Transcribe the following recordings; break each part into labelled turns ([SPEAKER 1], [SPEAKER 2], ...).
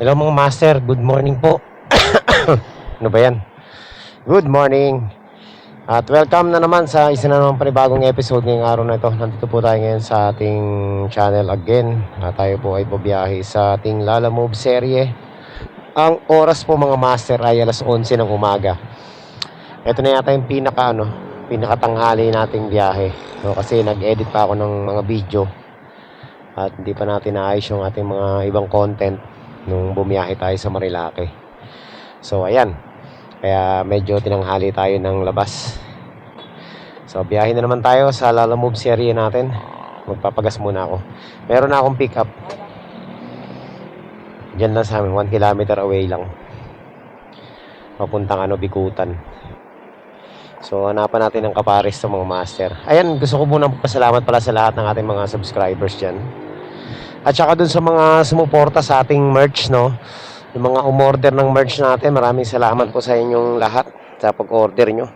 [SPEAKER 1] Hello mga master, good morning po. Ano ba yan? Good morning. At welcome na naman sa isa na naman panibagong episode ngayong araw na ito. Nandito po tayo ngayon sa ating channel again. Tayo po ay pabiyahe sa ating Lala Move serye. Ang oras po mga master ay alas 11 ng umaga. Ito na yata yung pinakatanghali nating biyahe. No, kasi nag-edit pa ako ng mga video. At hindi pa natin naayos yung ating mga ibang content nung bumiyahe tayo sa Marilake. So ayan, kaya medyo tinanghali tayo ng labas. So biyahe na naman tayo sa Lala Move serye natin. Magpapagas muna ako. Meron na akong pick up diyan lang sa amin, 1 kilometer away lang, papuntang Bikutan. So hanapan natin ng kapares sa mga master. Ayan, gusto ko muna pasalamat pala sa lahat ng ating mga subscribers dyan. At saka dun sa mga sumuporta sa ating merch, no? Yung mga umorder ng merch natin, maraming salamat po sa inyong lahat sa pag-order nyo.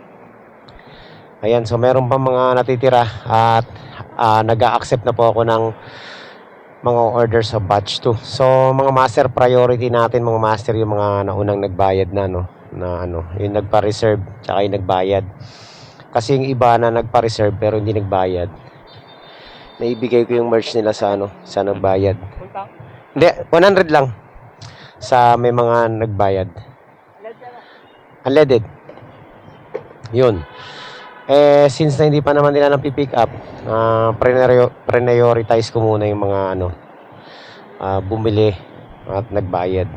[SPEAKER 1] Ayan, so meron pa mga natitira at nag-a-accept na po ako ng mga order sa batch 2. So mga master, priority natin mga master yung mga naunang nagbayad na, no? Yung nagpa-reserve tsaka yung nagbayad. Kasi yung iba na nagpa-reserve pero hindi nagbayad, naibigay ko yung merch nila sa sa nagbayad. Hindi, 100 lang sa may mga nagbayad. Unleaded. Yun. Since na hindi pa naman nila napipick up, prioritize ko muna yung mga bumili at nagbayad.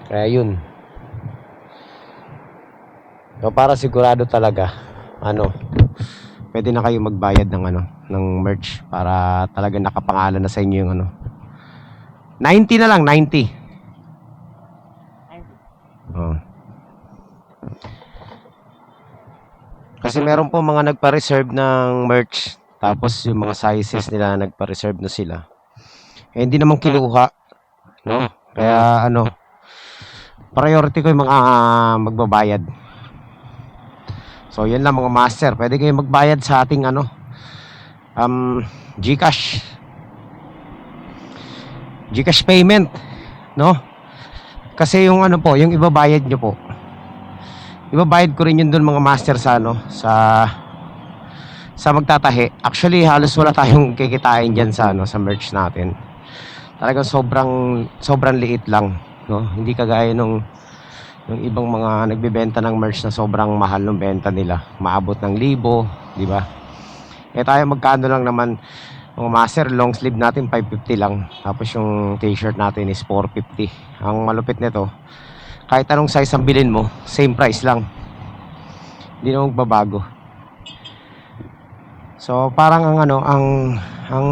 [SPEAKER 1] Kaya yun. So, para sigurado talaga, pwede na kayo magbayad ng merch para talaga nakapangalan na sa inyo yung 90 na lang, 90. Oh. Kasi meron po mga nagpa-reserve ng merch, tapos yung mga sizes nila nagpa-reserve na sila. Hindi naman kinuha, no? Kaya priority ko yung mga magbabayad. So yan lang mga master, pwede kayo magbayad sa ating GCash payment, no? Kasi yung yung ibabayad nyo po, ibabayad ko rin yun dun mga master sa sa magtatahi. Actually halos wala tayong kikitain dyan sa sa merch natin. Talagang sobrang liit lang, no? Hindi kagaya nung yung ibang mga nagbebenta ng merch na sobrang mahal ng benta nila, maabot ng 1,000, di ba? Tayo magkano lang naman mga master, long sleeve natin 550 lang, tapos yung t-shirt natin is 450. Ang malupit nito, kahit anong size ang bilhin mo, same price lang, hindi na magbabago. So parang ang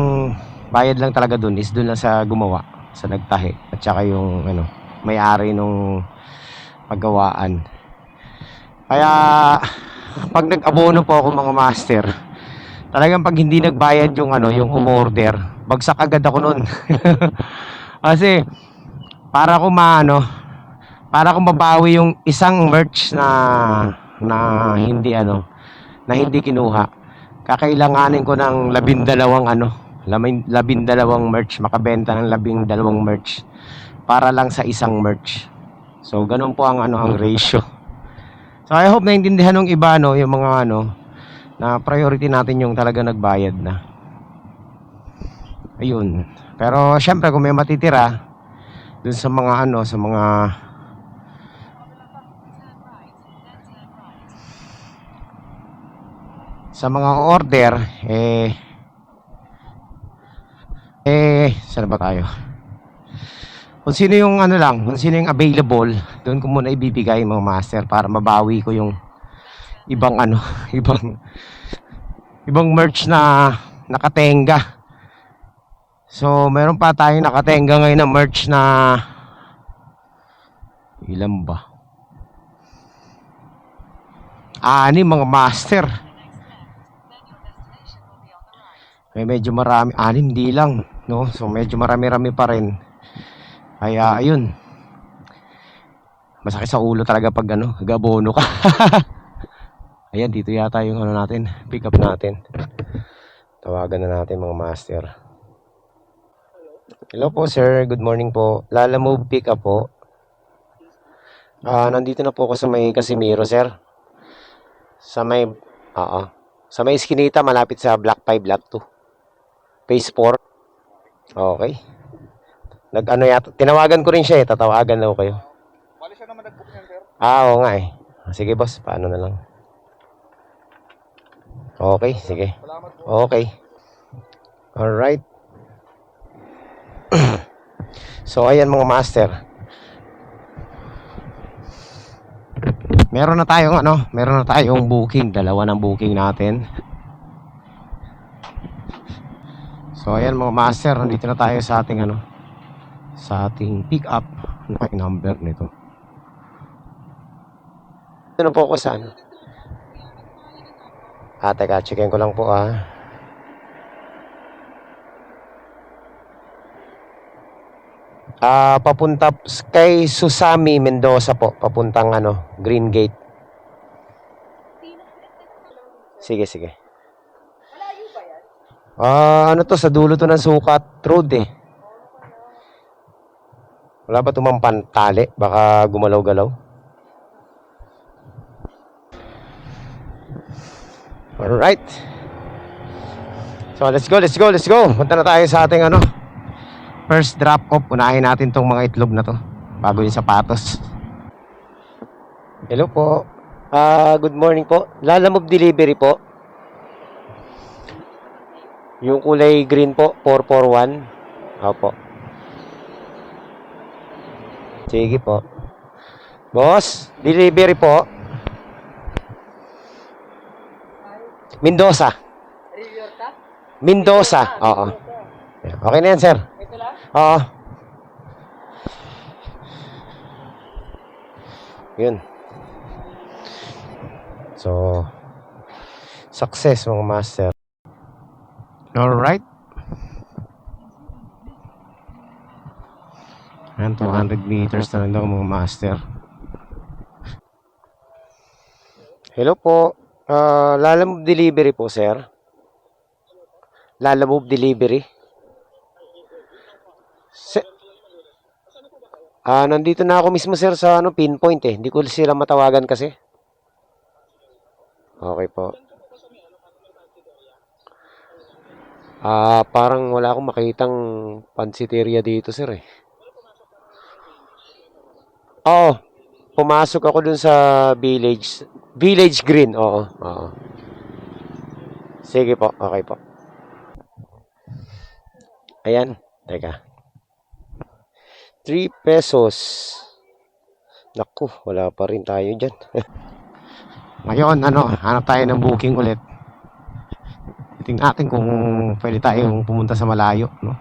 [SPEAKER 1] bayad lang talaga dun is dun lang sa gumawa, sa nagtahi, at saka yung may-ari nung paggawaan. Kaya pag nag-abono po ako mga master, talagang pag hindi nagbayad yung yung umorder, bagsak agad ako nun. Kasi para ko mabawi yung isang merch na hindi kinuha, kakailanganin ko ng 12 merch, makabenta ng 12 merch para lang sa isang merch. So ganun po ang ratio. So I hope naintindihan ng iba yung mga na priority natin yung talaga nagbayad na. Ayun. Pero syempre kung may matitira dun sa mga sa mga order, saan ba tayo? Kung sino yung kung sino yung available, doon ko muna ibibigay mga master para mabawi ko yung ibang ibang merch na nakatenga. So meron pa tayong nakatenga ngayon na merch na ilan ba? 6 mga master. Medyo marami, 6 hindi lang, no? So medyo marami-rami pa rin. Kaya ayun, masakit sa ulo talaga pag gabono ka. Ayan, dito yata yung natin, pick up natin. Tawagan na natin mga master. Hello po sir, good morning po. Lala Move pick up po. Nandito na po ako sa may Casimiro sir. Sa may, sa may Eskinita malapit sa Block 5, Block 2. Phase 4. Okay. Nag-ano yata, tinawagan ko rin siya tatawagan daw kayo.
[SPEAKER 2] Bali siya naman nag-book niyan, sir.
[SPEAKER 1] Oo nga Sige boss, paano na lang. Okay, sige.
[SPEAKER 2] Salamat po.
[SPEAKER 1] Okay. Alright. So ayan mga master. Meron na tayong booking, dalawa ng booking natin. So ayan mga master, nandito na tayo sa ating sa ating pick up. Ano yung number nito? Ano po ako saan? Teka, checkin ko lang po papunta kay Susami Mendoza po, papuntang Green Gate. Sige.
[SPEAKER 3] Malayo ba yan?
[SPEAKER 1] Ano to, sa dulo to ng Sukat Road Wala ba tumampan tali? Baka gumalaw-galaw. Alright. So let's go. Punta na tayo sa ating first drop off. Unahin natin tong mga itlog na to bago yung sapatos. Hello po. Good morning po. Lala Move delivery po. Yung kulay green po, 441. Opo. Sige po. Boss, delivery po. Mendoza.
[SPEAKER 3] Reviewer ka?
[SPEAKER 1] Mendoza. Oo. Okay na yan, sir.
[SPEAKER 3] Ito lang?
[SPEAKER 1] Oo. Yun. So, success mga master. Alright. Ayan, 200 meters na lang mga master. Hello po. Lala Move delivery po, sir. Lala Move delivery. Nandito na ako mismo sir sa pinpoint Hindi ko sila matawagan kasi. Okay po. Parang wala akong makitang pansiteria dito sir Oo. Pumasok ako dun sa Village Green. Oo. Sige po. Okay po. Ayan. Teka. 3 pesos. Naku, wala pa rin tayo dyan. Ngayon, hanap tayo ng booking ulit. Tingnan natin kung pwede tayong pumunta sa malayo, no?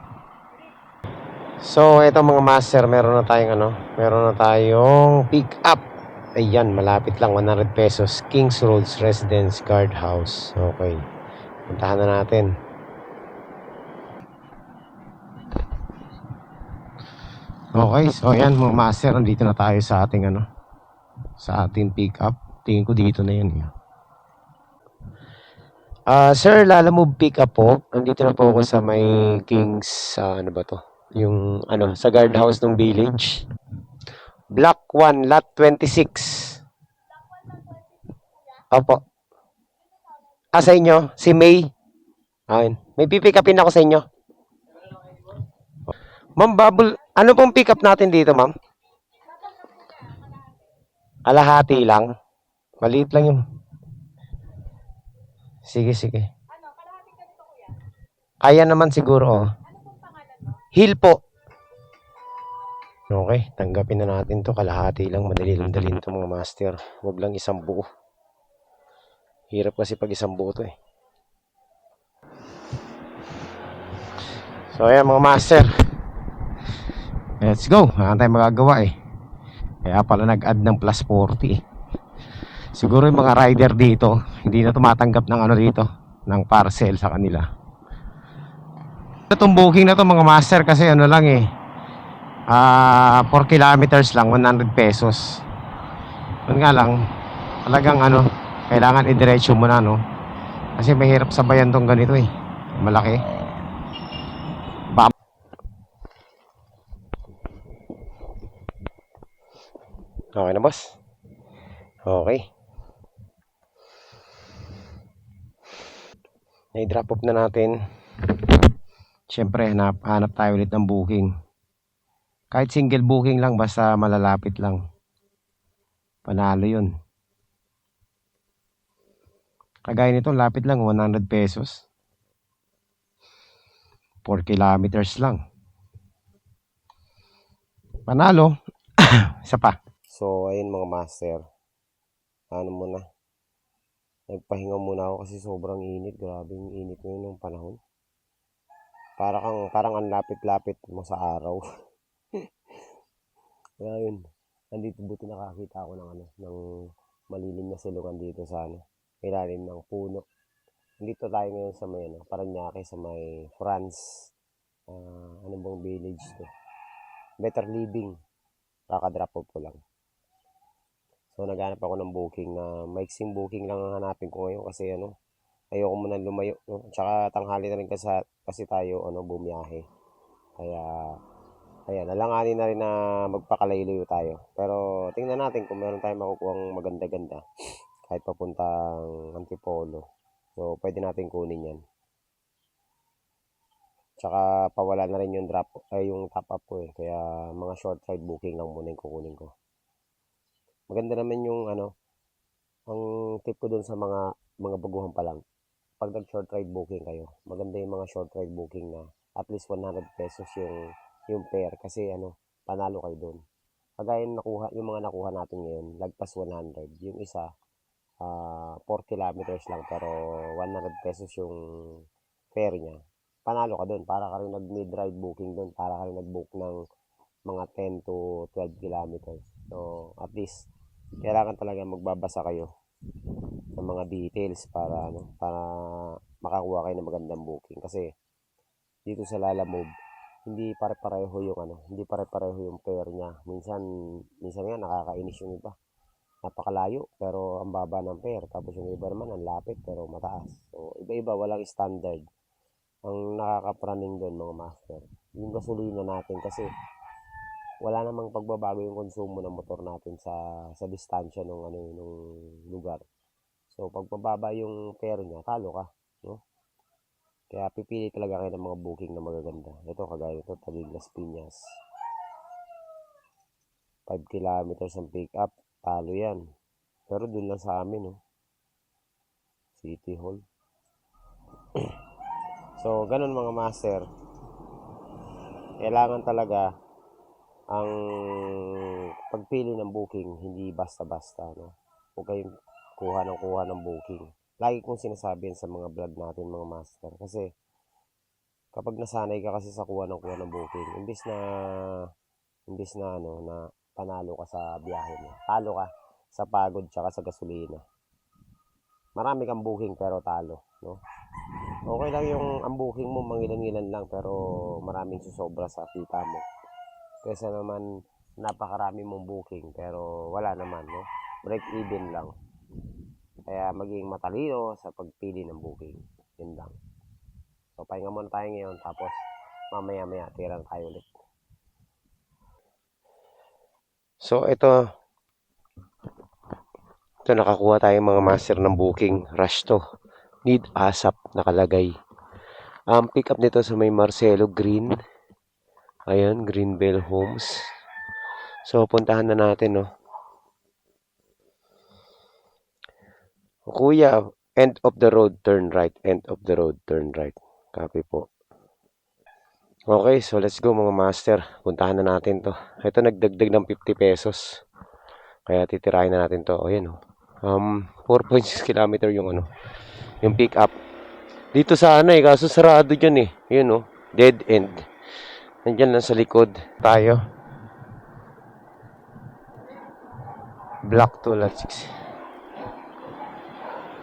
[SPEAKER 1] So, ito mga master, meron na tayong pick up. Ayan, malapit lang, 100 pesos. Kings Roads Residence Guardhouse. Okay. Puntahan na natin. Okay, so ayan mga master, nandito na tayo sa ating sa ating pick up. Tingin ko dito na yun. Sir, Lala Move pick up po. Nandito na po ako sa may Kings, ano ba to? Yung sa guardhouse ng village. Block 1, lot 26. Opo. Sa inyo? Si May? Ayun. May pipick upin ako sa inyo. Ma'am, bubble. Ano pong pick up natin dito, ma'am? Kalahati lang. Maliit lang yun. Sige. Kaya naman siguro. Hill po. Okay, tanggapin na natin to. Kalahati lang. Madali lang dalhin to mga master. Huwag lang isang buo. Hirap kasi pag isang buo to So ayan mga master. Let's go. Wala tayong magagawa Kaya pala nag-add ng plus 40 Siguro yung mga rider dito hindi na tumatanggap ng dito, ng parcel sa kanila. Itong booking na to mga master kasi lang 4 kilometers lang, 100 pesos. Yun nga lang, talagang kailangan idiretso mo na kasi mahirap sabayan tong ganito malaki. Okay na, boss? Okay. I-drop off na natin. Siyempre, hanap tayo ulit ng booking. Kahit single booking lang, basta malalapit lang. Panalo yun. Kagaya nito, lapit lang, 100 pesos. 4 kilometers lang. Panalo. Isa pa. So, ayun mga master. Ano muna. Nagpahinga muna ako kasi sobrang init. Grabe yung init ngayon ng panahon. Parang ang lapit-lapit mo sa araw. Ngayon, nandito buti nakakita ako ng malilim na silungan dito sa ilalim ng puno. Dito tayo ngayon sa may Parañaque, sa may France. Ano bang village to? Better Living. Kaka-drop off ko lang. So naghanap ako ng booking na maiksing booking lang ang hanapin ko ngayon kasi ayoko muna lumayo, no? Tsaka tanghali na rin kasi tayo bumiyahe. Kaya ayan, alanganin na rin na magpakalaylo tayo. Pero tingnan natin kung meron tayong makukuhang maganda-ganda kahit papuntang Antipolo. So pwede natin kunin yan. Tsaka pawala na rin yung yung top up ko eh. Kaya mga short ride booking lang muna yung kukunin ko. Maganda naman yung ang tip ko dun sa mga baguhan pa lang. Pag nag-short ride booking kayo, maganda yung mga short ride booking na at least 100 pesos yung fare kasi panalo kayo dun. Kagaya yung mga nakuha natin ngayon, lagpas 100. Yung isa 4 kilometers lang pero 100 pesos yung fare niya. Panalo ka dun. Para ka rin nag-mid ride booking dun. Para ka rin nag-book ng mga 10 to 12 kilometers. So, at least kailangan talaga magbabasa kayo ng mga details para makakuha kayo ng magandang booking kasi dito sa Lalamove hindi pare-pareho yung fare niya. Minsan nga nakakainis yung iba. Napakalayo pero ang baba ng fare, tapos yung iba naman ang lapit pero mataas. So iba-iba, walang standard. Ang nakakapraning doon mga master, yung gasolina natin kasi wala namang pagbabago yung konsumo ng motor natin sa distansya nung lugar. So pag mababa yung fare niya, talo ka, no? Kaya pipili talaga kayo ng mga booking na magaganda. Ito kagaya nito, Taguig Las Piñas. 5 kilometers ang pick up, talo yan. Pero doon lang sa amin, no? City Hall. So ganun mga master. Kailangan talaga ang pagpili ng booking, hindi basta-basta, no? Huwag kayong kuha ng booking. Lagi kong sinasabi yan sa mga vlog natin mga master. Kasi kapag nasanay ka kasi sa kuha ng booking, imbis na na panalo ka sa biyahe mo, talo ka sa pagod tsaka sa gasolina. Marami kang booking pero talo, no? Okay lang yung ang booking mo mangilan-ngilan lang pero maraming susobra sa kita mo. Kaysa naman napakarami mong booking pero wala naman, no? Break even lang. Kaya maging matalino sa pagpili ng booking. Yun lang. So pahinga muna tayo ngayon tapos mamaya tirang tayo ulit. So ito nakakuha tayo mga master ng booking. Rush to. Need ASAP nakalagay. Ang pick up nito sa may Marcelo Green. Ayan, Greenbell Homes. So, puntahan na natin, no. Kuya, end of the road, turn right. End of the road, turn right. Copy po. Okay, so let's go mga master. Puntahan na natin to. Ito nagdagdag ng 50 pesos. Kaya titirahin na natin to. O, yan, oh. 4.6 kilometer yung yung pick up. Dito sa kaso sarado dyan eh. Yun, oh. Dead end. Nandiyan lang sa likod tayo. Block 2 lot 6.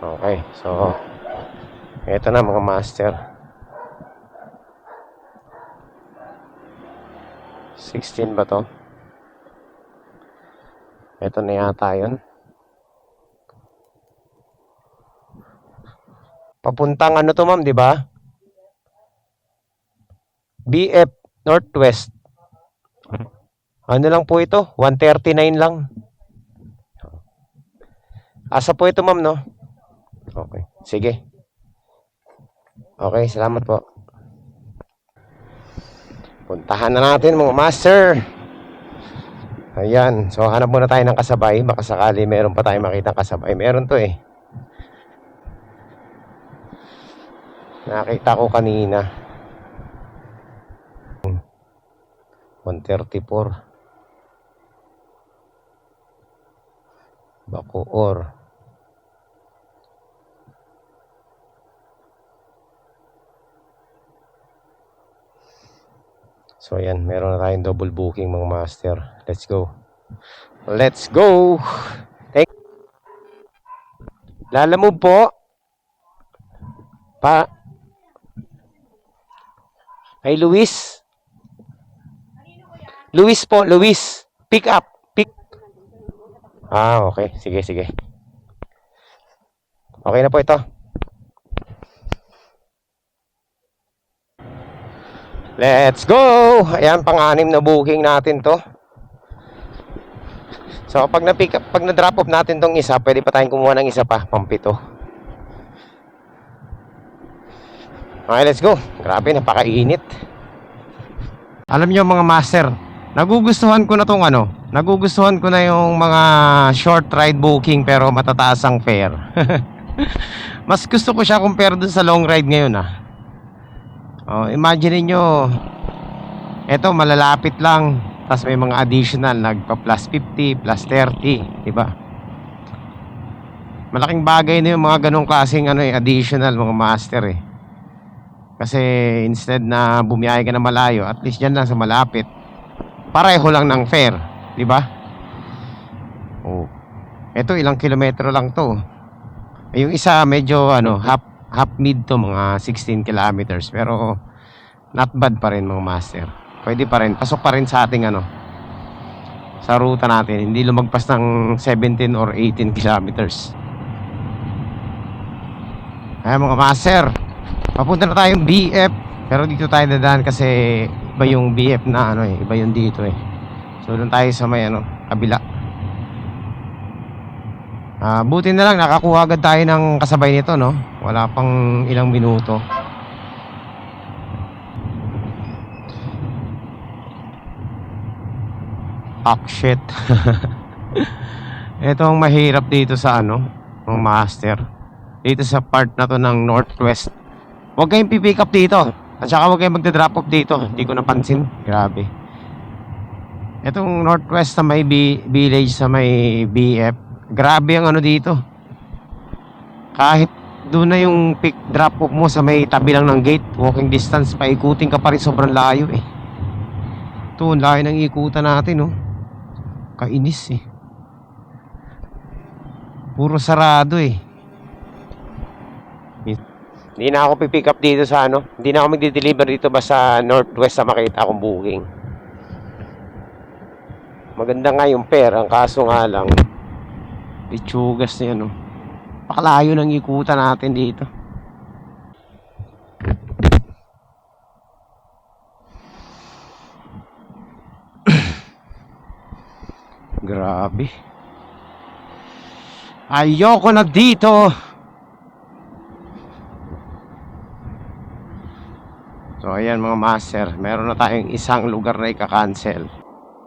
[SPEAKER 1] Okay, so eto na mga master. 16 ba to? Eto na yata yun. Papuntang to ma'am, di ba? BF Northwest. Ano lang po ito? 139 lang. Asa po ito, ma'am, no? Okay. Sige. Okay, salamat po. Puntahan na natin mga master. Ayan. So, hanap muna tayo ng kasabay. Baka sakali meron pa tayong makita kasabay. Meron to eh. Nakita ko kanina. 134. Bacoor. So ayan, meron na tayong double booking mga master. Let's go. Let's go. Thank. Lalamove po. Pa. Hey Luis. Luis po, Luis. Pick up. Pick. Ah, okay. Sige, sige. Okay na po ito. Let's go! Ayan, pang-anim na booking natin to. So, pag na-pick up, pag na-drop off natin tong isa, pwede pa tayong kumuha ng isa pa, pampito. Okay, let's go. Grabe, napakainit. Alam niyo mga master, nagugustuhan ko na tong ano, nagugustuhan ko na yung mga short ride booking pero matataas ang fare. Mas gusto ko siya compare dun sa long ride ngayon ah. Oh, imagine niyo, eto malalapit lang, tapos may mga additional, nagpa plus 50, plus 30, di ba? Malaking bagay na yung mga ganong klaseng ano, additional mga master eh. Kasi instead na bumiyahe ka na malayo, at least dyan lang sa malapit, pareho lang ng fare, di ba? Oh, eto ilang kilometro lang to. Yung isa medyo ano, half mid to, mga 16 kilometers, pero not bad pa rin mga master. Pwede pa rin, pasok pa rin sa ating ano, sa ruta natin, hindi lumagpas ng 17 or 18 kilometers. Ay mga master, papunta na tayong BF, pero dito tayo dadaan kasi iba yung BF na ano eh, iba yung dito eh. So doon tayo sa may ano, kabila. Buti na lang nakakuha agad tayo ng kasabay nito, no? Wala pang ilang minuto. Shit. Ito ang mahirap dito sa ano, ng master. Dito sa part na to ng northwest. Huwag kayong pipick up dito. At saka huwag kayong magda-drop off dito. Hindi ko napansin. Grabe. Itong northwest sa may village sa may BF. Grabe ang ano dito. Kahit doon na yung pick drop off mo sa may tabi lang ng gate, walking distance, paikutin ka pa rin, sobrang layo eh. Ito, layo ng ikutan natin, oh. Kainis eh. Puro sarado eh. Hindi na ako pipick up dito sa ano. Hindi na ako magde-deliver dito basta northwest sa makita akong booking. Maganda nga yung pair, ang kaso nga lang Pichugas na yan, oh. Pakalayo ng ikutan natin dito. Grabe. Ayoko na dito. So ayan mga master, meron na tayong isang lugar na ika-cancel.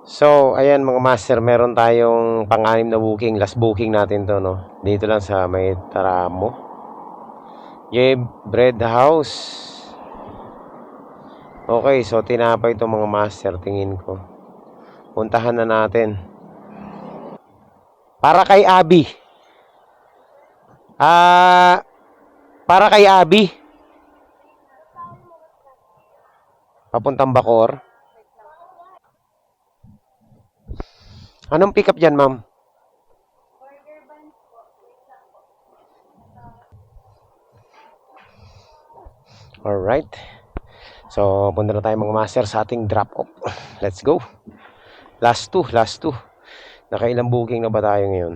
[SPEAKER 1] So, ayan mga master, meron tayong pang-anim na booking. Last booking natin to, no? Dito lang sa may Taramo. Yung Bread House. Okay, so tinapay ito mga master, tingin ko. Puntahan na natin. Para kay Abby. Para kay Abby. Papuntang Bacoor. Anong pick up dyan, ma'am? Alright. So, punta na tayo mga master sa ating drop off. Let's go. Last two. Nakailang booking na ba tayo ngayon?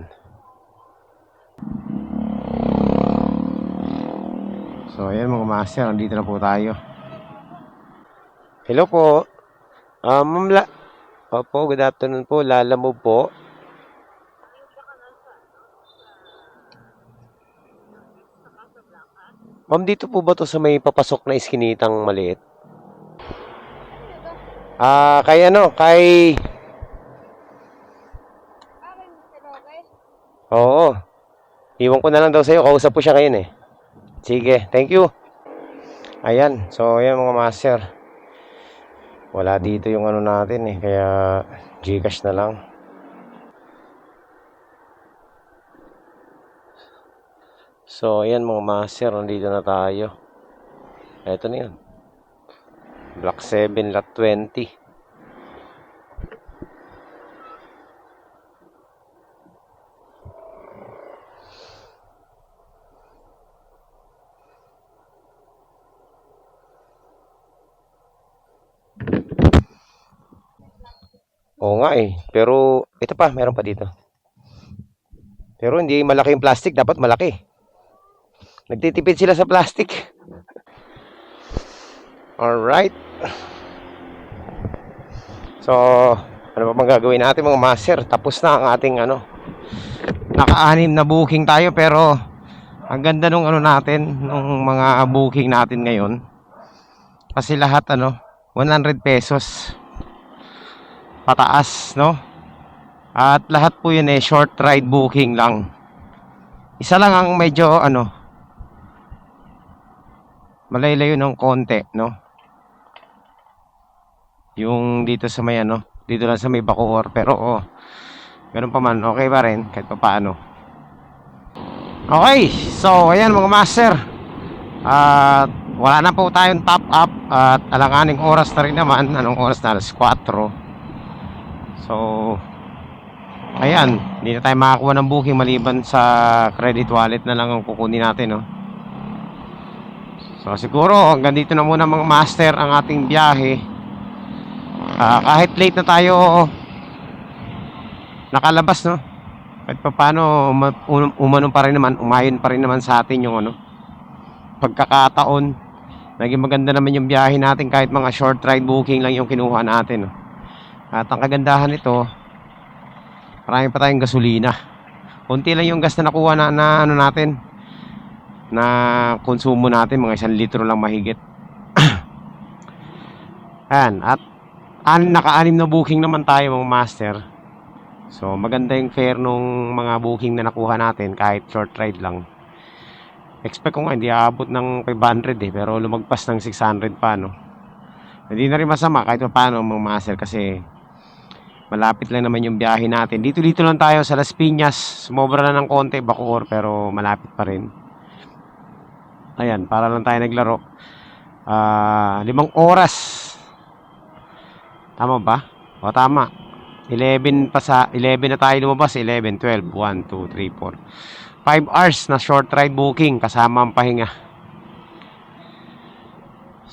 [SPEAKER 1] So, ayan mga master. Nandito na po tayo. Hello po. Ma'am Opo, good afternoon po. Lalamove po. Ma'am, dito po ba to sa may papasok na iskinitang maliit? Kay ano, kay... Oo. Iwan ko na lang daw sa'yo. Kausap ko siya ngayon eh. Sige, thank you. Ayan, so ayan mga master. Wala dito yung ano natin eh, kaya Gcash na lang. So ayan mga master, nandito na tayo. Eto na yun. Block 7, lot 20. Oo nga eh. Pero ito pa, meron pa dito. Pero hindi malaki yung plastic, dapat malaki. Nagtitipid sila sa plastic. Alright. So, ano pa bang gagawin natin mga master? Tapos na ang ating ano. Naka-anim na booking tayo pero ang ganda nung ano natin, nung mga booking natin ngayon. Kasi lahat ano, 100 pesos. Pataas, no? At lahat po yun eh, short ride booking lang. Isa lang ang medyo, ano, malaylayo ng konti, no? Yung dito sa may, ano, dito lang sa may Bacoor. Pero, oh, ganun pa man, okay pa rin, kahit pa paano. Okay, so, ayan mga master. At, wala na po tayong top up. At, alanganing oras na rin naman. Anong oras na? Alas 4. So, ayan, hindi na tayo makakuha ng booking maliban sa credit wallet na lang ang kukunin natin, no? So, siguro, hanggang dito na muna mga master ang ating biyahe. Kahit late na tayo nakalabas, no? Kahit pa paano, umayon pa rin naman sa atin yung ano, pagkakataon. Naging maganda naman yung biyahe natin kahit mga short ride booking lang yung kinuha natin, no? At ang kagandahan nito, marami pa tayong gasolina. Kunti lang yung gas na nakuha na ano natin, na konsumo natin, mga 1 litro lang mahigit. Ayan, at naka-anim na booking naman tayo mga master. So maganda yung fare nung mga booking na nakuha natin kahit short ride lang. Expect ko nga hindi aabot ng 500 eh, pero lumagpas ng 600 pa, no? Hindi na rin masama kahit pa paano mga master kasi malapit lang naman yung biyahe natin. Dito lang tayo sa Las Piñas. Sumobra na ng konti, Bacoor, pero malapit pa rin. Ayan, para lang tayo naglaro. 5 oras. Tama ba? O tama. 11 na tayo lumabas. 11, 12, 1, 2, 3, 4. 5 hours na short ride booking kasama ang pahinga.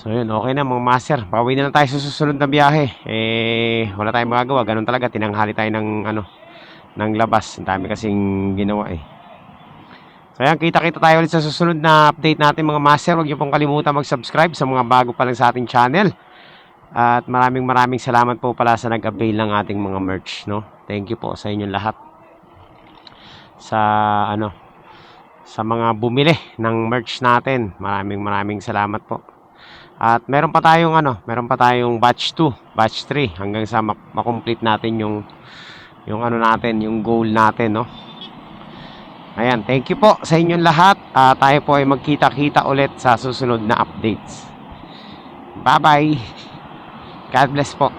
[SPEAKER 1] So yun, okay na mga master. Pauwi na lang tayo sa susunod na biyahe. Wala tayong magagawa. Ganun talaga, tinanghali tayo ng ano, ng labas. Ang dami kasing ginawa eh. So yan, kita-kita tayo ulit sa susunod na update natin mga master. Huwag niyo pong kalimutan mag-subscribe sa mga bago pa lang sa ating channel. At maraming salamat po pala sa nag-avail ng ating mga merch, no? Thank you po sa inyong lahat. Sa ano, sa mga bumili ng merch natin. Maraming salamat po. At meron pa tayong batch 2, batch 3 hanggang sa makomplete natin yung ano natin, yung goal natin, no? Ayan, thank you po sa inyong lahat. Tayo po ay magkita-kita ulit sa susunod na updates. Bye-bye. God bless po.